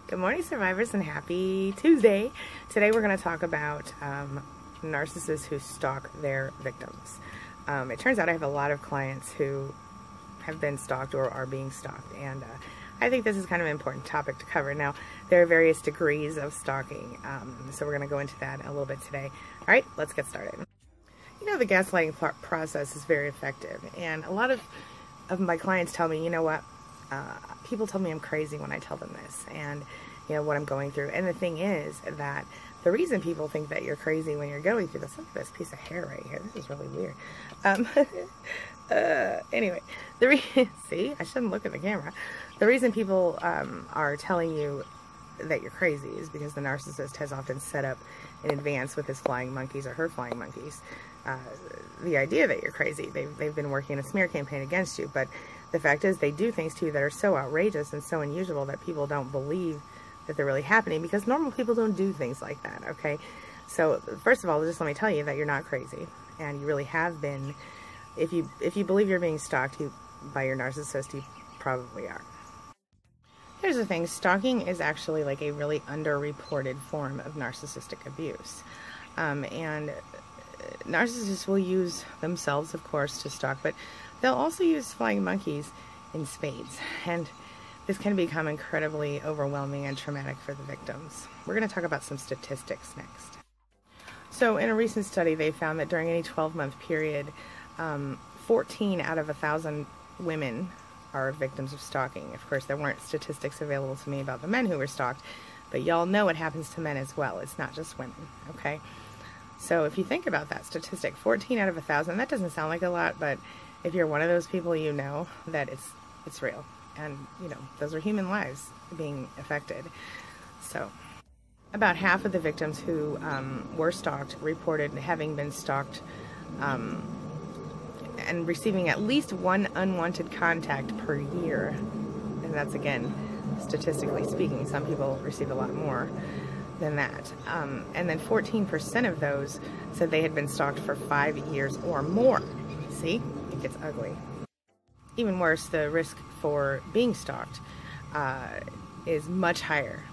Good morning, survivors, and happy Tuesday. Today we're going to talk about narcissists who stalk their victims. It turns out I have a lot of clients who have been stalked or are being stalked, and I think this is kind of an important topic to cover. Now, there are various degrees of stalking, so we're going to go into that a little bit today. All right, let's get started. You know, the gaslighting process is very effective, and a lot of my clients tell me, you know what, people tell me I'm crazy when I tell them this, and you know what I'm going through. And the thing is that the reason people think that you're crazy when you're going through this, look at this piece of hair right here. This is really weird. Anyway, see, I shouldn't look at the camera. The reason people are telling you that you're crazy is because the narcissist has often set up in advance with his flying monkeys or her flying monkeys the idea that you're crazy. They've been working a smear campaign against you, but the fact is they do things to you that are so outrageous and so unusual that people don't believe that they're really happening, because normal people don't do things like that, okay? So first of all, just let me tell you that you're not crazy, and you really have been. If you believe you're being stalked by your narcissist, you probably are. Here's the thing, stalking is actually like a really underreported form of narcissistic abuse. And narcissists will use themselves, of course, to stalk, but they'll also use flying monkeys in spades. And this can become incredibly overwhelming and traumatic for the victims. We're going to talk about some statistics next. So in a recent study, they found that during any 12-month period, 14 out of 1,000 women are victims of stalking. Of course, there weren't statistics available to me about the men who were stalked, but y'all know what happens to men as well. It's not just women, okay? So if you think about that statistic, 14 out of 1,000, that doesn't sound like a lot, but if you're one of those people, you know that it's real. And, you know, those are human lives being affected. So about half of the victims who were stalked reported having been stalked and receiving at least one unwanted contact per year. And that's, again, statistically speaking. Some people receive a lot more than that. And then 14% of those said they had been stalked for 5 years or more. See? It gets ugly. Even worse, the risk for being stalked is much higher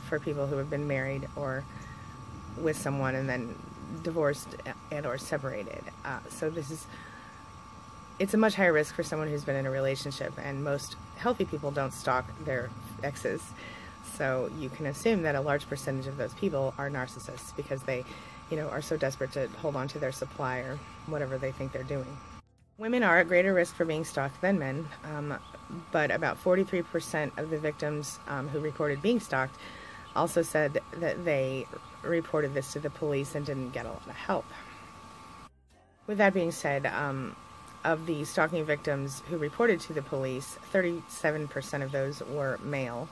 for people who have been married or with someone and then divorced and or separated. So it's a much higher risk for someone who's been in a relationship, and most healthy people don't stalk their exes. So you can assume that a large percentage of those people are narcissists because they, you know, are so desperate to hold on to their supply or whatever they think they're doing. Women are at greater risk for being stalked than men, but about 43% of the victims who reported being stalked also said that they reported this to the police and didn't get a lot of help. With that being said, of the stalking victims who reported to the police, 37% of those were male.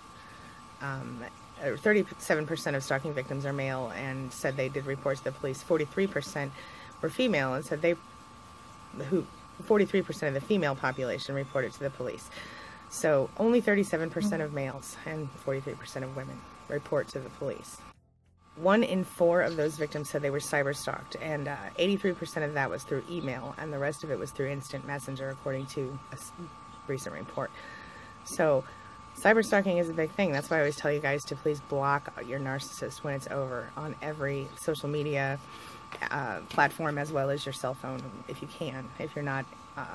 37% of stalking victims are male and said they did report to the police. 43% were female and said 43% of the female population reported to the police. So only 37% of males and 43% of women report to the police. 1 in 4 of those victims said they were cyber-stalked, and 83% of that was through email, and the rest of it was through instant messenger, according to a recent report. So cyber-stalking is a big thing. That's why I always tell you guys to please block your narcissist when it's over on every social media platform, as well as your cell phone, if you can. If you're not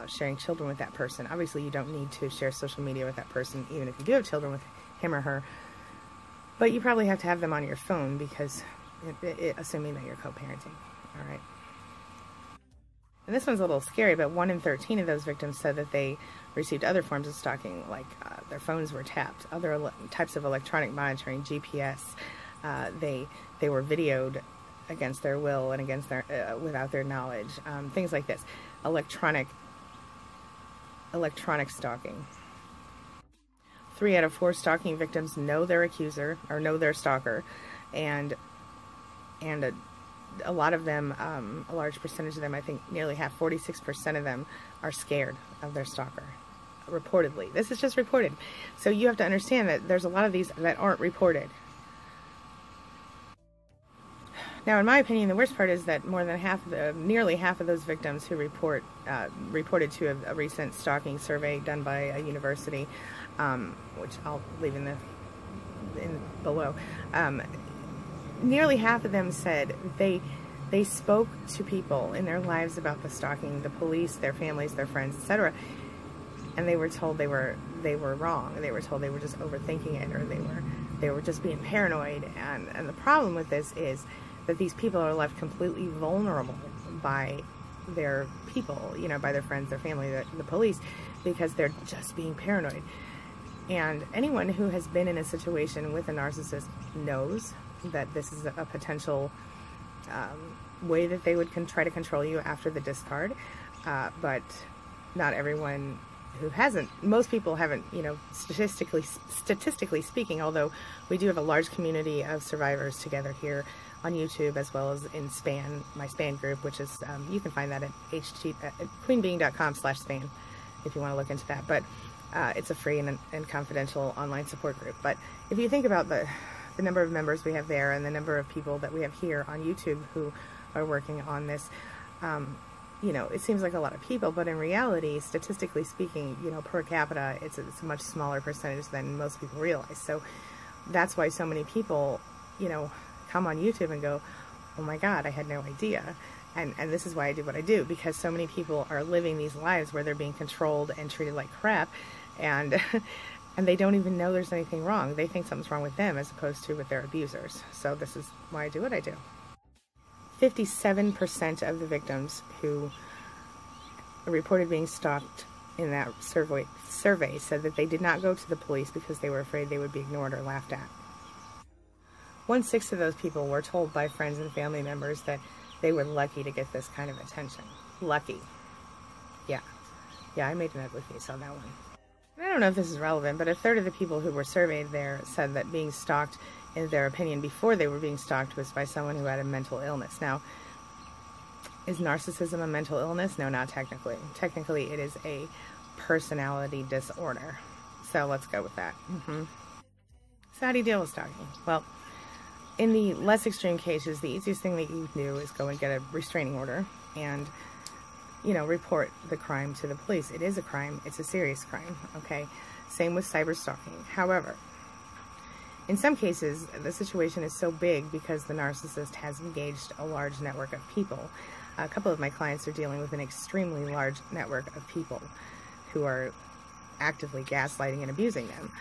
sharing children with that person, obviously you don't need to share social media with that person, even if you do have children with him or her, but you probably have to have them on your phone, because assuming that you're co-parenting. All right. And this one's a little scary, but 1 in 13 of those victims said that they received other forms of stalking, like their phones were tapped, other types of electronic monitoring, GPS. They were videoed against their will and against their without their knowledge, things like this. Electronic stalking. 3 out of 4 stalking victims know their accuser or know their stalker, and a lot of them, a large percentage of them, I think nearly half, 46% of them, are scared of their stalker. Reportedly, this is just reported. So you have to understand that there's a lot of these that aren't reported. Now, in my opinion, the worst part is that more than nearly half of those victims who reported to a recent stalking survey done by a university, which I'll leave in the below, nearly half of them said they spoke to people in their lives about the stalking, the police, their families, their friends, etc., and they were told they were wrong. They were told they were just overthinking it, or they were just being paranoid. And the problem with this is that these people are left completely vulnerable by their people, you know, by their friends, their family, the police, because they're just being paranoid. And anyone who has been in a situation with a narcissist knows that this is a potential way that they would try to control you after the discard, but not everyone who hasn't. Most people haven't, you know, statistically speaking, although we do have a large community of survivors together here on YouTube, as well as in SPAN, my SPAN group, which is, you can find that at queenbeing.com/SPAN if you want to look into that. But it's a free and confidential online support group. But if you think about the number of members we have there and the number of people that we have here on YouTube who are working on this, you know, it seems like a lot of people, but in reality, statistically speaking, you know, per capita, it's a much smaller percentage than most people realize. So that's why so many people, you know, come on YouTube and go, oh my God, I had no idea. And this is why I do what I do, because so many people are living these lives where they're being controlled and treated like crap, and and they don't even know there's anything wrong. They think something's wrong with them as opposed to with their abusers. So this is why I do what I do. 57% of the victims who reported being stalked in that survey said that they did not go to the police because they were afraid they would be ignored or laughed at. 1/6 of those people were told by friends and family members that they were lucky to get this kind of attention. Lucky. Yeah, I made an ugly face on that one. I don't know if this is relevant, but 1/3 of the people who were surveyed there said that being stalked, in their opinion, before they were being stalked, was by someone who had a mental illness. Now, is narcissism a mental illness? No, not technically. Technically, it is a personality disorder. So let's go with that. So how do you deal with stalking? Well, in the less extreme cases, the easiest thing that you do is go and get a restraining order and, you know, report the crime to the police. It is a crime. It's a serious crime, okay? Same with cyber-stalking. However, in some cases, the situation is so big because the narcissist has engaged a large network of people. A couple of my clients are dealing with an extremely large network of people who are actively gaslighting and abusing them.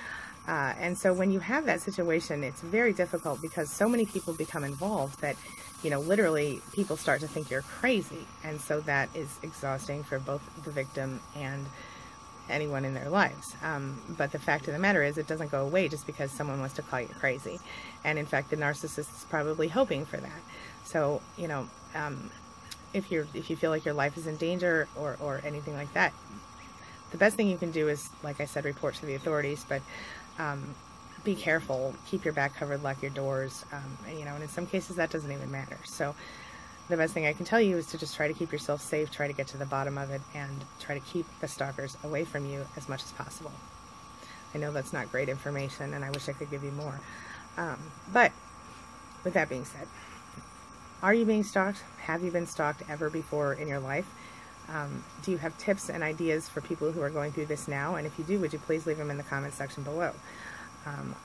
And so when you have that situation, it's very difficult because so many people become involved that, you know, literally people start to think you're crazy. And so that is exhausting for both the victim and anyone in their lives. But the fact of the matter is, it doesn't go away just because someone wants to call you crazy. And in fact, the narcissist is probably hoping for that. So, you know, if you feel like your life is in danger or anything like that, the best thing you can do is, like I said, report to the authorities, but be careful, keep your back covered, lock your doors, and, you know, and in some cases that doesn't even matter. So the best thing I can tell you is to just try to keep yourself safe, try to get to the bottom of it, and try to keep the stalkers away from you as much as possible. I know that's not great information, and I wish I could give you more. But with that being said, are you being stalked? Have you been stalked ever before in your life? Do you have tips and ideas for people who are going through this now? And if you do, would you please leave them in the comment section below?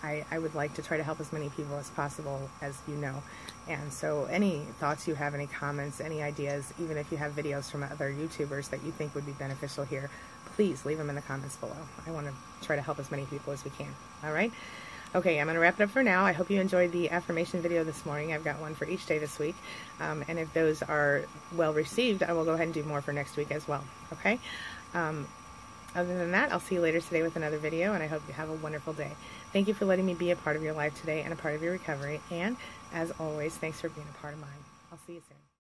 I would like to try to help as many people as possible, as you know. And so any thoughts you have, any comments, any ideas, even if you have videos from other YouTubers that you think would be beneficial here, please leave them in the comments below. I want to try to help as many people as we can. All right? Okay, I'm going to wrap it up for now. I hope you enjoyed the affirmation video this morning. I've got one for each day this week. And if those are well received, I will go ahead and do more for next week as well. Okay? Other than that, I'll see you later today with another video, and I hope you have a wonderful day. Thank you for letting me be a part of your life today and a part of your recovery. And as always, thanks for being a part of mine. I'll see you soon.